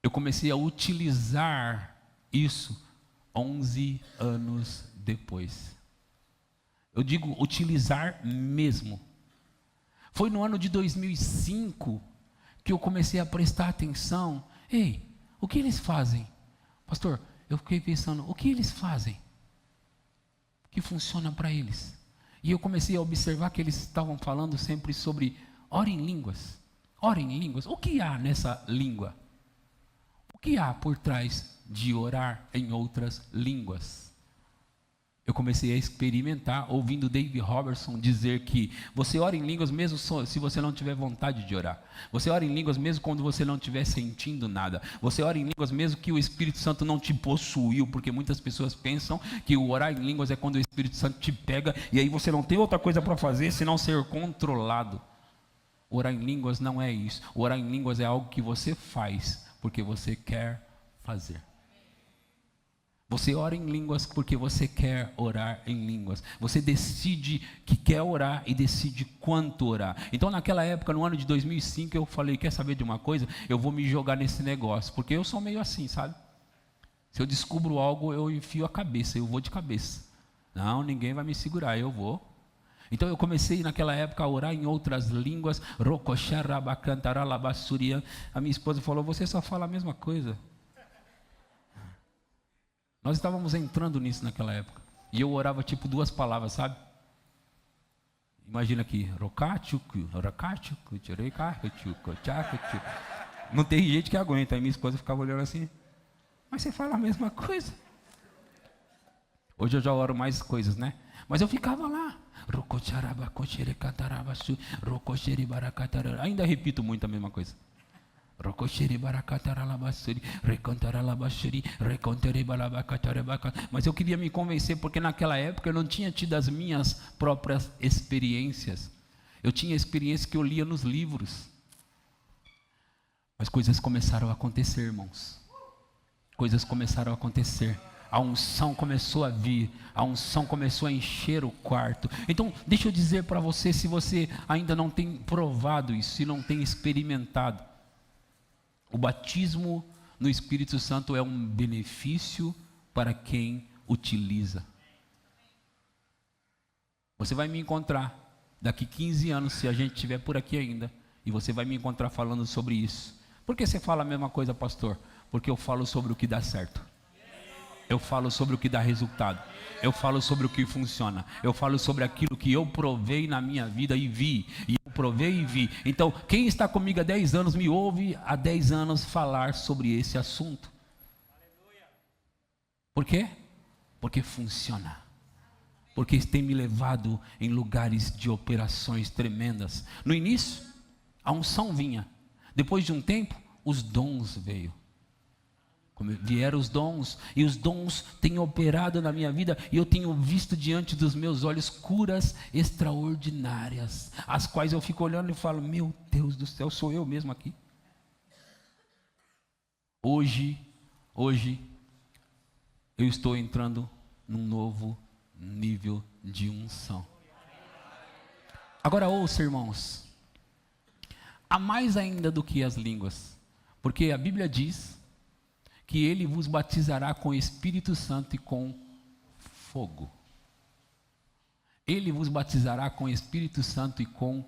Eu comecei a utilizar isso 11 anos depois. Eu digo utilizar mesmo. Foi no ano de 2005 que eu comecei a prestar atenção. Ei, o que eles fazem? Pastor, eu fiquei pensando, o que eles fazem que funciona para eles? E eu comecei a observar que eles estavam falando sempre sobre ora em línguas. Ora em línguas. O que há nessa língua? O que há por trás de orar em outras línguas? Eu comecei a experimentar, ouvindo Dave Robertson dizer que você ora em línguas mesmo se você não tiver vontade de orar. Você ora em línguas mesmo quando você não estiver sentindo nada. Você ora em línguas mesmo que o Espírito Santo não te possuiu, porque muitas pessoas pensam que o orar em línguas é quando o Espírito Santo te pega e aí você não tem outra coisa para fazer senão ser controlado. Orar em línguas não é isso. Orar em línguas é algo que você faz porque você quer fazer. Você ora em línguas porque você quer orar em línguas. Você decide que quer orar e decide quanto orar. Então naquela época, no ano de 2005, eu falei, quer saber de uma coisa? Eu vou me jogar nesse negócio, porque eu sou meio assim, sabe? Se eu descubro algo, eu enfio a cabeça, eu vou de cabeça. Não, ninguém vai me segurar, eu vou. Então eu comecei naquela época a orar em outras línguas. A minha esposa falou, você só fala a mesma coisa. Nós estávamos entrando nisso naquela época. E eu orava tipo 2 palavras, sabe? Imagina aqui. Não tem gente que aguenta. Aí minha esposa ficava olhando assim. Mas você fala a mesma coisa. Hoje eu já oro mais coisas, né? Mas eu ficava lá. Ainda repito muito a mesma coisa. Mas eu queria me convencer, porque naquela época eu não tinha tido as minhas próprias experiências. Eu tinha experiência que eu lia nos livros. Mas coisas começaram a acontecer, irmãos. Coisas começaram a acontecer. A unção começou a vir, a unção começou a encher o quarto. Então, deixa eu dizer para você, se você ainda não tem provado isso, se não tem experimentado, o batismo no Espírito Santo é um benefício para quem utiliza. Você vai me encontrar daqui 15 anos, se a gente estiver por aqui ainda, e você vai me encontrar falando sobre isso. Por que você fala a mesma coisa, pastor? Porque eu falo sobre o que dá certo. Eu falo sobre o que dá resultado. Eu falo sobre o que funciona. Eu falo sobre aquilo que eu provei na minha vida e vi. E eu provei e vi. Então, quem está comigo há 10 anos, me ouve há 10 anos falar sobre esse assunto. Por quê? Porque funciona. Porque tem me levado em lugares de operações tremendas. No início, a unção vinha. Depois de um tempo, os dons veio. Vieram os dons, e os dons têm operado na minha vida, e eu tenho visto diante dos meus olhos curas extraordinárias, as quais eu fico olhando e falo, meu Deus do céu, sou eu mesmo aqui. Hoje, eu estou entrando num novo nível de unção. Agora ouça, irmãos, há mais ainda do que as línguas, porque a Bíblia diz que Ele vos batizará com o Espírito Santo e com fogo. Ele vos batizará com o Espírito Santo e com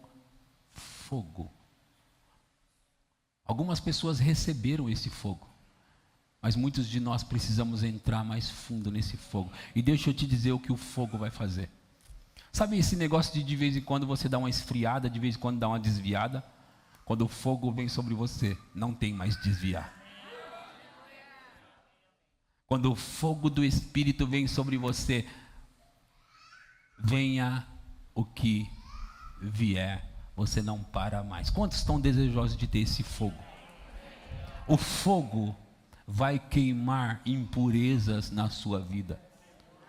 fogo. Algumas pessoas receberam esse fogo, mas muitos de nós precisamos entrar mais fundo nesse fogo. E deixa eu te dizer o que o fogo vai fazer. Sabe esse negócio de vez em quando você dá uma esfriada, de vez em quando dá uma desviada? Quando o fogo vem sobre você, não tem mais desviar. Quando o fogo do Espírito vem sobre você, venha o que vier, você não para mais. Quantos estão desejosos de ter esse fogo? O fogo vai queimar impurezas na sua vida.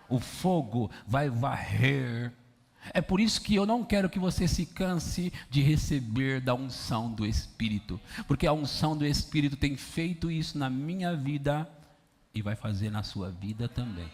O fogo vai varrer. É por isso que eu não quero que você se canse de receber da unção do Espírito, porque a unção do Espírito tem feito isso na minha vida e vai fazer na sua vida também.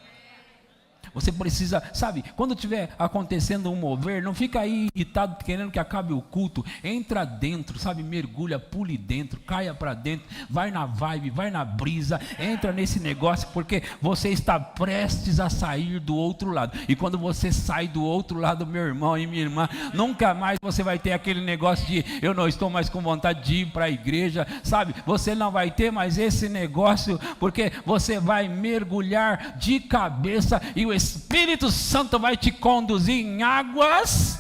Você precisa, sabe, quando estiver acontecendo um mover, não fica aí irritado querendo que acabe o culto. Entra dentro, sabe, mergulha, pule dentro, caia para dentro, vai na vibe, vai na brisa, entra nesse negócio, porque você está prestes a sair do outro lado. E quando você sai do outro lado, meu irmão e minha irmã, nunca mais você vai ter aquele negócio de eu não estou mais com vontade de ir para a igreja, sabe? Você não vai ter mais esse negócio, porque você vai mergulhar de cabeça e o Espírito Santo vai te conduzir em águas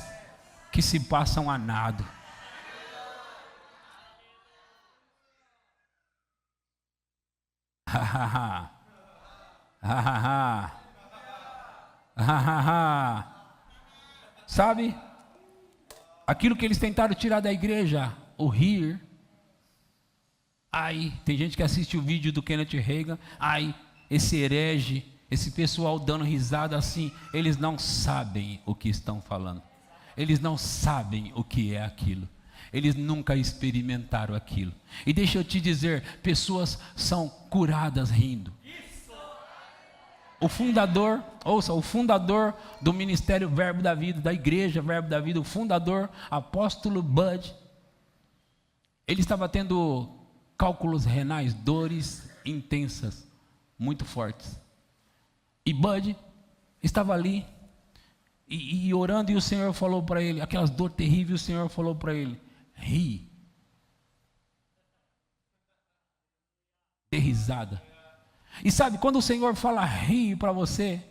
que se passam a nado. Sabe? Aquilo que eles tentaram tirar da igreja, o rir. Ai, tem gente que assiste o vídeo do Kenneth Hagin. Ai, esse herege. Esse pessoal dando risada assim, eles não sabem o que estão falando. Eles não sabem o que é aquilo. Eles nunca experimentaram aquilo. E deixa eu te dizer, pessoas são curadas rindo. O fundador, ouça, o fundador do Ministério Verbo da Vida, da Igreja Verbo da Vida, o fundador, apóstolo Bud, ele estava tendo cálculos renais, dores intensas, muito fortes. E Bud estava ali e orando, e o Senhor falou para ele, aquelas dores terríveis, o Senhor falou para ele, ri. Dê risada. E sabe, quando o Senhor fala ri para você,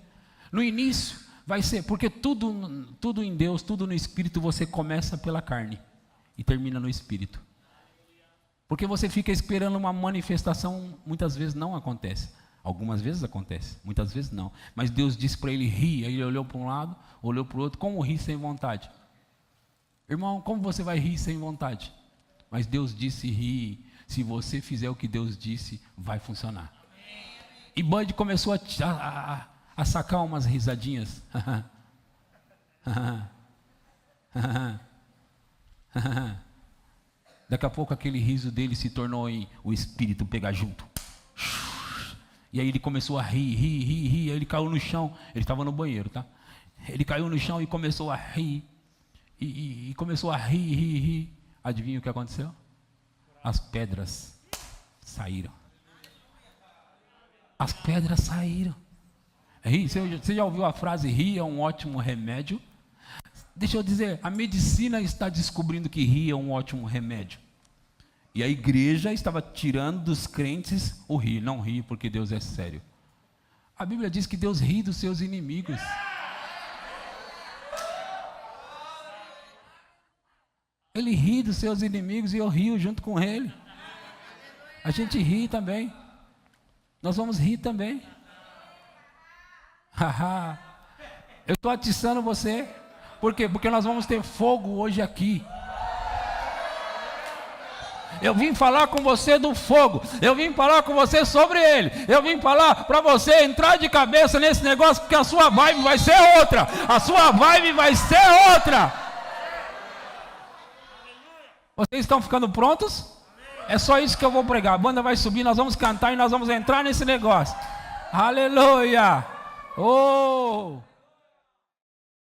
no início vai ser, porque tudo em Deus, tudo no Espírito, você começa pela carne e termina no Espírito. Porque você fica esperando uma manifestação, muitas vezes não acontece. Algumas vezes acontece, muitas vezes não. Mas Deus disse para ele rir, aí ele olhou para um lado, olhou para o outro, como rir sem vontade? Irmão, como você vai rir sem vontade? Mas Deus disse rir, se você fizer o que Deus disse, vai funcionar. E Bud começou a sacar umas risadinhas. Daqui a pouco aquele riso dele se tornou em o Espírito pegar junto. E aí ele começou a rir, aí ele caiu no chão, ele estava no banheiro, tá? Ele caiu no chão e começou a rir, e começou a rir. Adivinha o que aconteceu? As pedras saíram. As pedras saíram. Você já ouviu a frase, rir é um ótimo remédio? Deixa eu dizer, a medicina está descobrindo que rir é um ótimo remédio. E a igreja estava tirando dos crentes o rir. Não ri porque Deus é sério. A Bíblia diz que Deus ri dos seus inimigos. Ele ri dos seus inimigos e eu rio junto com ele. A gente ri também. Nós vamos rir também. Eu estou atiçando você. Por quê? Porque nós vamos ter fogo hoje aqui. Eu vim falar com você do fogo. Eu vim falar com você sobre ele. Eu vim falar para você entrar de cabeça nesse negócio, porque a sua vibe vai ser outra. A sua vibe vai ser outra. Vocês estão ficando prontos? É só isso que eu vou pregar. A banda vai subir, nós vamos cantar e nós vamos entrar nesse negócio. Aleluia! Oh!